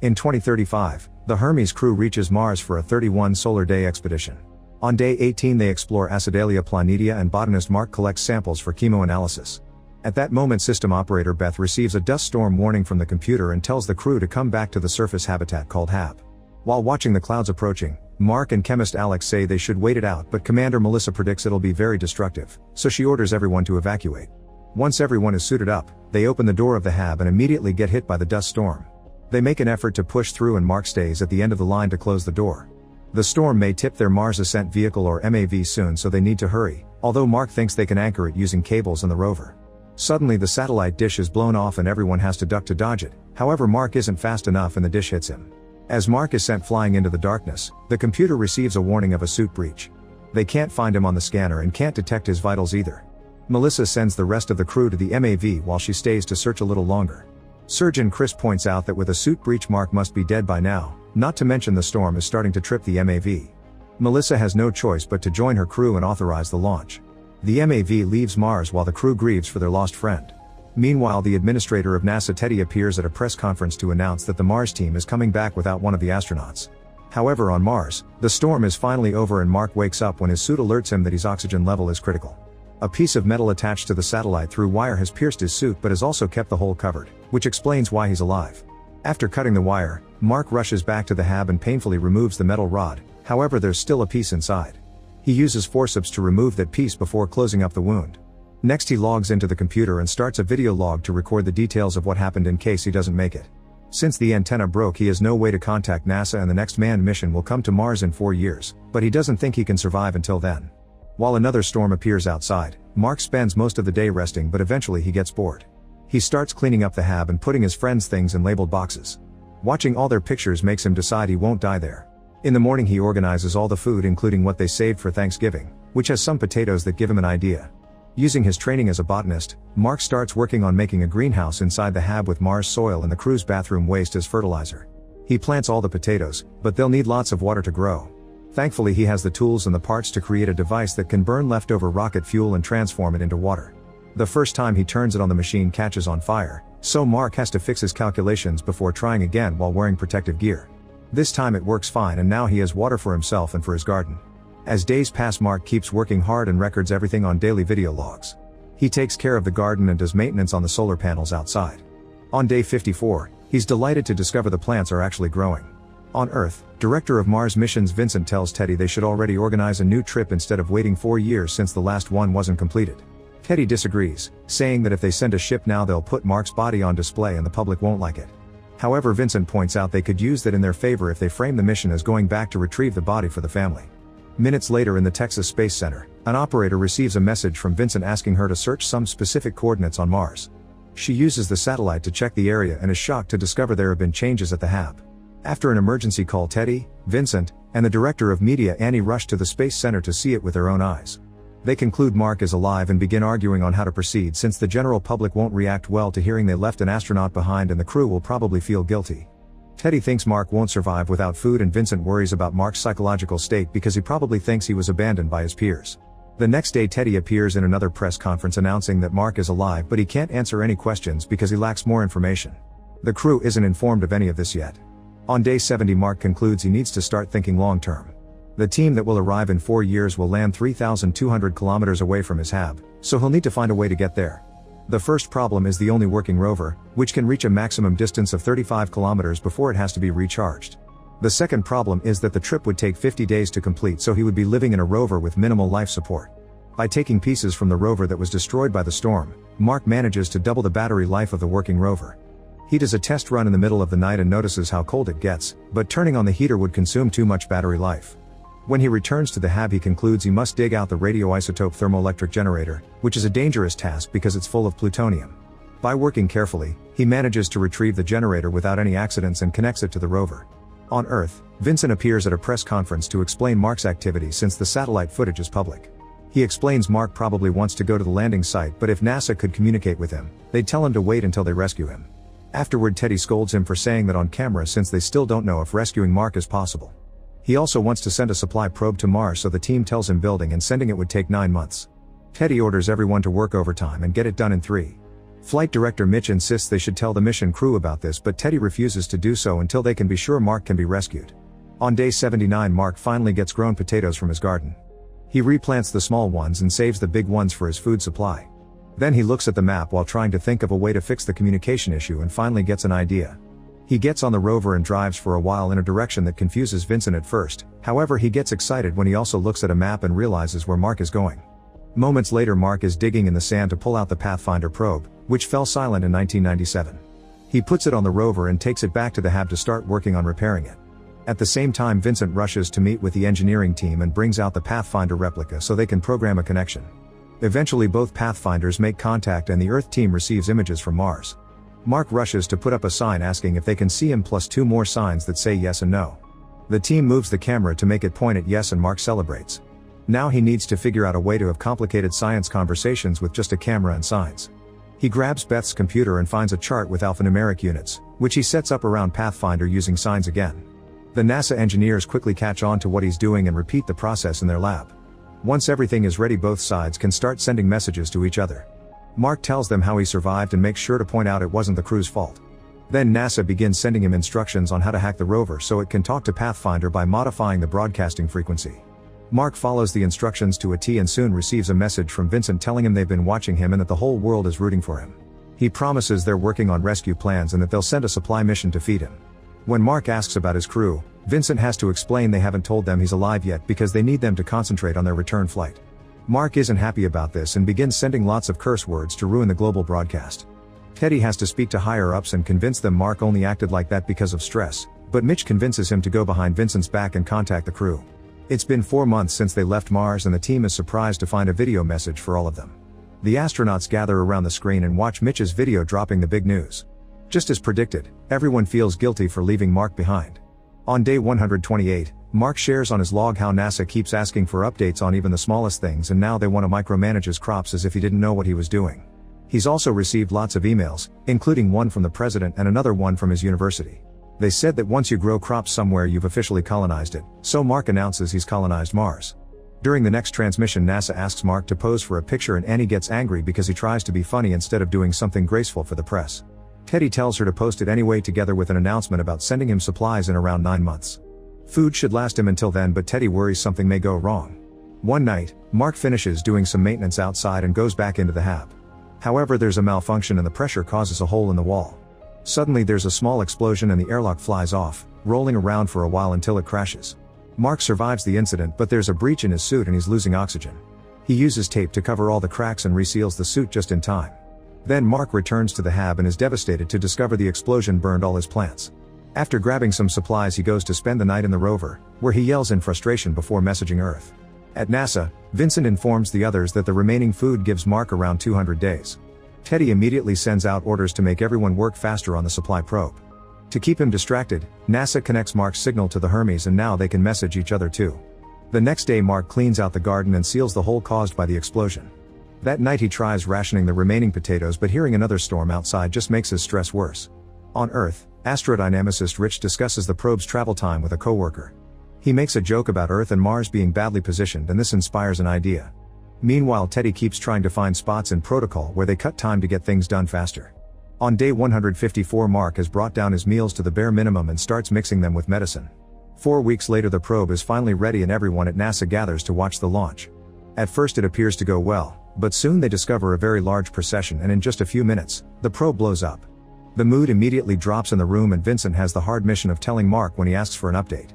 In 2035, the Hermes crew reaches Mars for a 31 solar day expedition. On day 18 they explore Acidalia planitia and botanist Mark collects samples for chemoanalysis. At that moment system operator Beth receives a dust storm warning from the computer and tells the crew to come back to the surface habitat called HAB. While watching the clouds approaching, Mark and chemist Alex say they should wait it out, but Commander Melissa predicts it'll be very destructive, so she orders everyone to evacuate. Once everyone is suited up, they open the door of the HAB and immediately get hit by the dust storm. They make an effort to push through and Mark stays at the end of the line to close the door. The storm may tip their Mars Ascent Vehicle or MAV soon, so they need to hurry, although Mark thinks they can anchor it using cables and the rover. Suddenly the satellite dish is blown off and everyone has to duck to dodge it, however Mark isn't fast enough and the dish hits him. As Mark is sent flying into the darkness, the computer receives a warning of a suit breach. They can't find him on the scanner and can't detect his vitals either. Melissa sends the rest of the crew to the MAV while she stays to search a little longer. Surgeon Chris points out that with a suit breach Mark must be dead by now, not to mention the storm is starting to trip the MAV. Melissa has no choice but to join her crew and authorize the launch. The MAV leaves Mars while the crew grieves for their lost friend. Meanwhile, the administrator of NASA Teddy appears at a press conference to announce that the Mars team is coming back without one of the astronauts. However, on Mars, the storm is finally over and Mark wakes up when his suit alerts him that his oxygen level is critical. A piece of metal attached to the satellite through wire has pierced his suit but has also kept the hole covered, which explains why he's alive. After cutting the wire, Mark rushes back to the HAB and painfully removes the metal rod, however there's still a piece inside. He uses forceps to remove that piece before closing up the wound. Next he logs into the computer and starts a video log to record the details of what happened in case he doesn't make it. Since the antenna broke he has no way to contact NASA and the next manned mission will come to Mars in 4 years, but he doesn't think he can survive until then. While another storm appears outside, Mark spends most of the day resting but eventually he gets bored. He starts cleaning up the HAB and putting his friends' things in labeled boxes. Watching all their pictures makes him decide he won't die there. In the morning he organizes all the food including what they saved for Thanksgiving, which has some potatoes that give him an idea. Using his training as a botanist, Mark starts working on making a greenhouse inside the HAB with Mars soil and the crew's bathroom waste as fertilizer. He plants all the potatoes, but they'll need lots of water to grow. Thankfully he has the tools and the parts to create a device that can burn leftover rocket fuel and transform it into water. The first time he turns it on the machine catches on fire, so Mark has to fix his calculations before trying again while wearing protective gear. This time it works fine and now he has water for himself and for his garden. As days pass Mark keeps working hard and records everything on daily video logs. He takes care of the garden and does maintenance on the solar panels outside. On day 54, he's delighted to discover the plants are actually growing. On Earth, Director of Mars missions Vincent tells Teddy they should already organize a new trip instead of waiting 4 years since the last one wasn't completed. Teddy disagrees, saying that if they send a ship now they'll put Mark's body on display and the public won't like it. However, Vincent points out they could use that in their favor if they frame the mission as going back to retrieve the body for the family. Minutes later in the Texas Space Center, an operator receives a message from Vincent asking her to search some specific coordinates on Mars. She uses the satellite to check the area and is shocked to discover there have been changes at the HAB. After an emergency call Teddy, Vincent, and the director of media Annie rush to the Space Center to see it with their own eyes. They conclude Mark is alive and begin arguing on how to proceed since the general public won't react well to hearing they left an astronaut behind and the crew will probably feel guilty. Teddy thinks Mark won't survive without food and Vincent worries about Mark's psychological state because he probably thinks he was abandoned by his peers. The next day Teddy appears in another press conference announcing that Mark is alive but he can't answer any questions because he lacks more information. The crew isn't informed of any of this yet. On day 70 Mark concludes he needs to start thinking long term. The team that will arrive in 4 years will land 3,200 kilometers away from his HAB, so he'll need to find a way to get there. The first problem is the only working rover, which can reach a maximum distance of 35 kilometers before it has to be recharged. The second problem is that the trip would take 50 days to complete, so he would be living in a rover with minimal life support. By taking pieces from the rover that was destroyed by the storm, Mark manages to double the battery life of the working rover. He does a test run in the middle of the night and notices how cold it gets, but turning on the heater would consume too much battery life. When he returns to the HAB he concludes he must dig out the radioisotope thermoelectric generator, which is a dangerous task because it's full of plutonium. By working carefully, he manages to retrieve the generator without any accidents and connects it to the rover. On Earth, Vincent appears at a press conference to explain Mark's activity since the satellite footage is public. He explains Mark probably wants to go to the landing site, but if NASA could communicate with him, they'd tell him to wait until they rescue him. Afterward Teddy scolds him for saying that on camera since they still don't know if rescuing Mark is possible. He also wants to send a supply probe to Mars, so the team tells him building and sending it would take 9 months. Teddy orders everyone to work overtime and get it done in 3. Flight director Mitch insists they should tell the mission crew about this, but Teddy refuses to do so until they can be sure Mark can be rescued. On day 79, Mark finally gets grown potatoes from his garden. He replants the small ones and saves the big ones for his food supply. Then he looks at the map while trying to think of a way to fix the communication issue and finally gets an idea. He gets on the rover and drives for a while in a direction that confuses Vincent at first, however he gets excited when he also looks at a map and realizes where Mark is going. Moments later, Mark is digging in the sand to pull out the Pathfinder probe, which fell silent in 1997. He puts it on the rover and takes it back to the hab to start working on repairing it. At the same time, Vincent rushes to meet with the engineering team and brings out the Pathfinder replica so they can program a connection. Eventually both Pathfinders make contact and the Earth team receives images from Mars. Mark rushes to put up a sign asking if they can see him plus 2 more signs that say yes and no. The team moves the camera to make it point at yes and Mark celebrates. Now he needs to figure out a way to have complicated science conversations with just a camera and signs. He grabs Beth's computer and finds a chart with alphanumeric units, which he sets up around Pathfinder using signs again. The NASA engineers quickly catch on to what he's doing and repeat the process in their lab. Once everything is ready, both sides can start sending messages to each other. Mark tells them how he survived and makes sure to point out it wasn't the crew's fault. Then NASA begins sending him instructions on how to hack the rover so it can talk to Pathfinder by modifying the broadcasting frequency. Mark follows the instructions to a T and soon receives a message from Vincent telling him they've been watching him and that the whole world is rooting for him. He promises they're working on rescue plans and that they'll send a supply mission to feed him. When Mark asks about his crew, Vincent has to explain they haven't told them he's alive yet because they need them to concentrate on their return flight. Mark isn't happy about this and begins sending lots of curse words to ruin the global broadcast. Teddy has to speak to higher-ups and convince them Mark only acted like that because of stress, but Mitch convinces him to go behind Vincent's back and contact the crew. It's been 4 months since they left Mars and the team is surprised to find a video message for all of them. The astronauts gather around the screen and watch Mitch's video dropping the big news. Just as predicted, everyone feels guilty for leaving Mark behind. On day 128, Mark shares on his log how NASA keeps asking for updates on even the smallest things and now they want to micromanage his crops as if he didn't know what he was doing. He's also received lots of emails, including one from the president and another one from his university. They said that once you grow crops somewhere you've officially colonized it, so Mark announces he's colonized Mars. During the next transmission, NASA asks Mark to pose for a picture and Annie gets angry because he tries to be funny instead of doing something graceful for the press. Teddy tells her to post it anyway together with an announcement about sending him supplies in around 9 months. Food should last him until then, but Teddy worries something may go wrong. One night, Mark finishes doing some maintenance outside and goes back into the hab. However, there's a malfunction and the pressure causes a hole in the wall. Suddenly there's a small explosion and the airlock flies off, rolling around for a while until it crashes. Mark survives the incident, but there's a breach in his suit and he's losing oxygen. He uses tape to cover all the cracks and reseals the suit just in time. Then Mark returns to the hab and is devastated to discover the explosion burned all his plants. After grabbing some supplies, he goes to spend the night in the rover, where he yells in frustration before messaging Earth. At NASA, Vincent informs the others that the remaining food gives Mark around 200 days. Teddy immediately sends out orders to make everyone work faster on the supply probe. To keep him distracted, NASA connects Mark's signal to the Hermes and now they can message each other too. The next day, Mark cleans out the garden and seals the hole caused by the explosion. That night he tries rationing the remaining potatoes, but hearing another storm outside just makes his stress worse. On Earth, astrodynamicist Rich discusses the probe's travel time with a coworker. He makes a joke about Earth and Mars being badly positioned and this inspires an idea. Meanwhile, Teddy keeps trying to find spots in protocol where they cut time to get things done faster. On day 154, Mark has brought down his meals to the bare minimum and starts mixing them with medicine. 4 weeks later, the probe is finally ready and everyone at NASA gathers to watch the launch. At first it appears to go well, but soon they discover a very large precession and in just a few minutes, the probe blows up. The mood immediately drops in the room and Vincent has the hard mission of telling Mark when he asks for an update.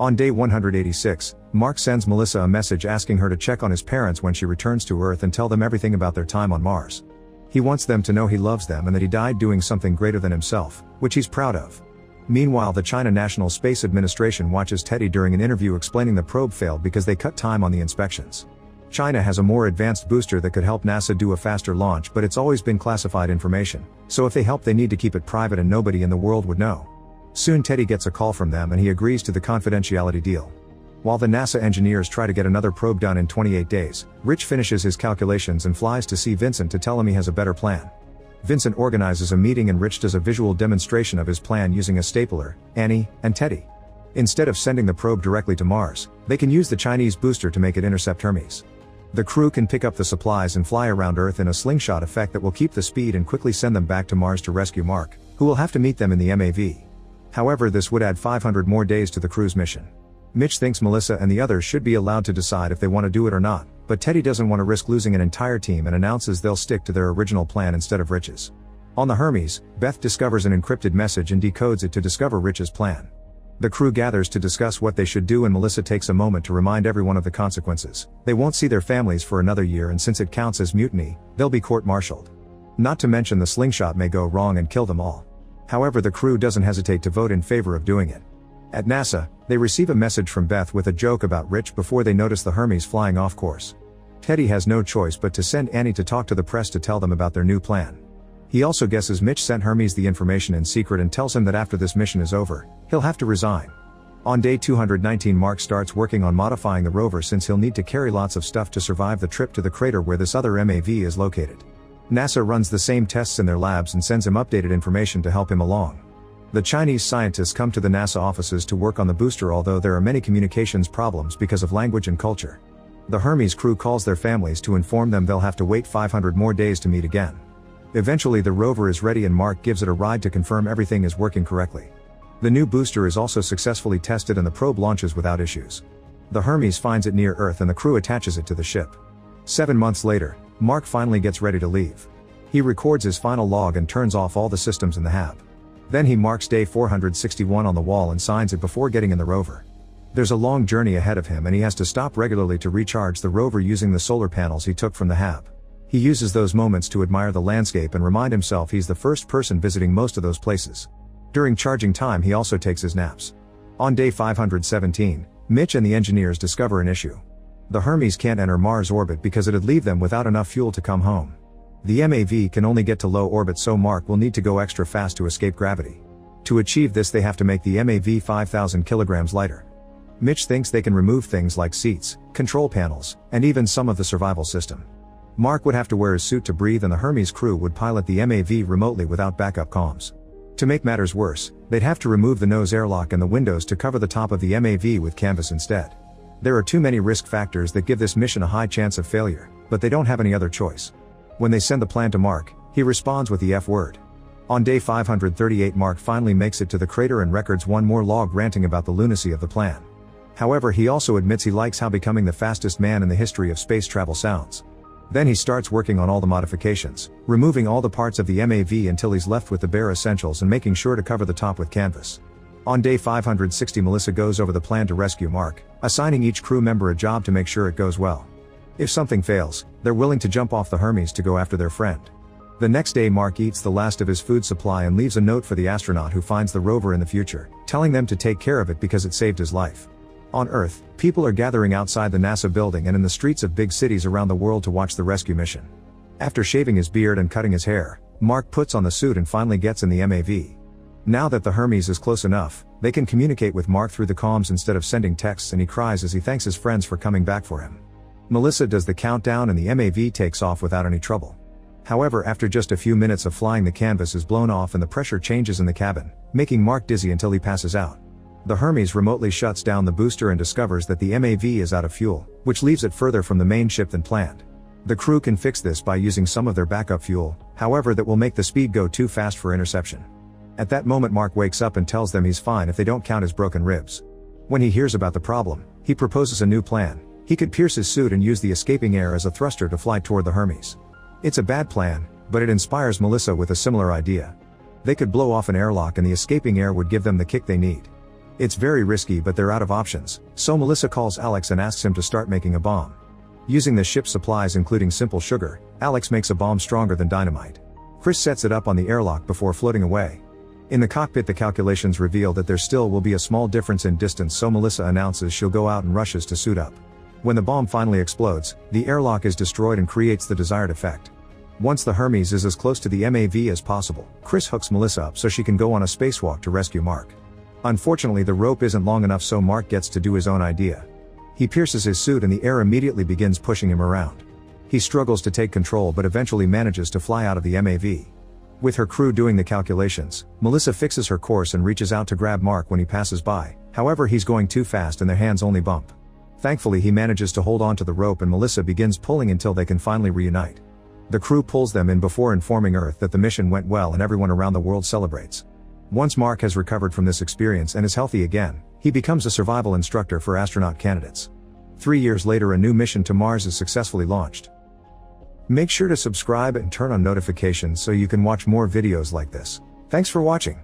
On day 186, Mark sends Melissa a message asking her to check on his parents when she returns to Earth and tell them everything about their time on Mars. He wants them to know he loves them and that he died doing something greater than himself, which he's proud of. Meanwhile, the China National Space Administration watches Teddy during an interview explaining the probe failed because they cut time on the inspections. China has a more advanced booster that could help NASA do a faster launch, but it's always been classified information, so if they help they need to keep it private and nobody in the world would know. Soon Teddy gets a call from them and he agrees to the confidentiality deal. While the NASA engineers try to get another probe done in 28 days, Rich finishes his calculations and flies to see Vincent to tell him he has a better plan. Vincent organizes a meeting and Rich does a visual demonstration of his plan using a stapler, Annie, and Teddy. Instead of sending the probe directly to Mars, they can use the Chinese booster to make it intercept Hermes. The crew can pick up the supplies and fly around Earth in a slingshot effect that will keep the speed and quickly send them back to Mars to rescue Mark, who will have to meet them in the MAV. However, this would add 500 more days to the crew's mission. Mitch thinks Melissa and the others should be allowed to decide if they want to do it or not, but Teddy doesn't want to risk losing an entire team and announces they'll stick to their original plan instead of Rich's. On the Hermes, Beth discovers an encrypted message and decodes it to discover Rich's plan. The crew gathers to discuss what they should do, and Melissa takes a moment to remind everyone of the consequences. They won't see their families for another year, and since it counts as mutiny, they'll be court-martialed. Not to mention the slingshot may go wrong and kill them all. However, the crew doesn't hesitate to vote in favor of doing it. At NASA, they receive a message from Beth with a joke about Rich before they notice the Hermes flying off course. Teddy has no choice but to send Annie to talk to the press to tell them about their new plan. He also guesses Mitch sent Hermes the information in secret and tells him that after this mission is over, he'll have to resign. On day 219, Mark starts working on modifying the rover since he'll need to carry lots of stuff to survive the trip to the crater where this other MAV is located. NASA runs the same tests in their labs and sends him updated information to help him along. The Chinese scientists come to the NASA offices to work on the booster, although there are many communications problems because of language and culture. The Hermes crew calls their families to inform them they'll have to wait 500 more days to meet again. Eventually the rover is ready and Mark gives it a ride to confirm everything is working correctly. The new booster is also successfully tested and the probe launches without issues. The Hermes finds it near Earth and the crew attaches it to the ship. 7 months later, Mark finally gets ready to leave. He records his final log and turns off all the systems in the hab. Then he marks day 461 on the wall and signs it before getting in the rover. There's a long journey ahead of him and he has to stop regularly to recharge the rover using the solar panels he took from the hab. He uses those moments to admire the landscape and remind himself he's the first person visiting most of those places. During charging time he also takes his naps. On day 517, Mitch and the engineers discover an issue. The Hermes can't enter Mars orbit because it'd leave them without enough fuel to come home. The MAV can only get to low orbit, so Mark will need to go extra fast to escape gravity. To achieve this they have to make the MAV 5,000 kilograms lighter. Mitch thinks they can remove things like seats, control panels, and even some of the survival system. Mark would have to wear his suit to breathe and the Hermes crew would pilot the MAV remotely without backup comms. To make matters worse, they'd have to remove the nose airlock and the windows to cover the top of the MAV with canvas instead. There are too many risk factors that give this mission a high chance of failure, but they don't have any other choice. When they send the plan to Mark, he responds with the F word. On day 538 Mark finally makes it to the crater and records one more log ranting about the lunacy of the plan. However, he also admits he likes how becoming the fastest man in the history of space travel sounds. Then he starts working on all the modifications, removing all the parts of the MAV until he's left with the bare essentials and making sure to cover the top with canvas. On day 560 Melissa goes over the plan to rescue Mark, assigning each crew member a job to make sure it goes well. If something fails, they're willing to jump off the Hermes to go after their friend. The next day Mark eats the last of his food supply and leaves a note for the astronaut who finds the rover in the future, telling them to take care of it because it saved his life. On Earth, people are gathering outside the NASA building and in the streets of big cities around the world to watch the rescue mission. After shaving his beard and cutting his hair, Mark puts on the suit and finally gets in the MAV. Now that the Hermes is close enough, they can communicate with Mark through the comms instead of sending texts, and he cries as he thanks his friends for coming back for him. Melissa does the countdown and the MAV takes off without any trouble. However, after just a few minutes of flying, the canvas is blown off and the pressure changes in the cabin, making Mark dizzy until he passes out. The Hermes remotely shuts down the booster and discovers that the MAV is out of fuel, which leaves it further from the main ship than planned. The crew can fix this by using some of their backup fuel, however that will make the speed go too fast for interception. At that moment Mark wakes up and tells them he's fine if they don't count his broken ribs. When he hears about the problem, he proposes a new plan. He could pierce his suit and use the escaping air as a thruster to fly toward the Hermes. It's a bad plan, but it inspires Melissa with a similar idea. They could blow off an airlock and the escaping air would give them the kick they need. It's very risky, but they're out of options, so Melissa calls Alex and asks him to start making a bomb. Using the ship's supplies including simple sugar, Alex makes a bomb stronger than dynamite. Chris sets it up on the airlock before floating away. In the cockpit the calculations reveal that there still will be a small difference in distance, so Melissa announces she'll go out and rushes to suit up. When the bomb finally explodes, the airlock is destroyed and creates the desired effect. Once the Hermes is as close to the MAV as possible, Chris hooks Melissa up so she can go on a spacewalk to rescue Mark. Unfortunately, the rope isn't long enough, so Mark gets to do his own idea. He pierces his suit and the air immediately begins pushing him around. He struggles to take control but eventually manages to fly out of the MAV. With her crew doing the calculations, Melissa fixes her course and reaches out to grab Mark when he passes by, however he's going too fast and their hands only bump. Thankfully he manages to hold on to the rope and Melissa begins pulling until they can finally reunite. The crew pulls them in before informing Earth that the mission went well and everyone around the world celebrates. Once Mark has recovered from this experience and is healthy again, he becomes a survival instructor for astronaut candidates. 3 years later a new mission to Mars is successfully launched. Make sure to subscribe and turn on notifications so you can watch more videos like this. Thanks for watching.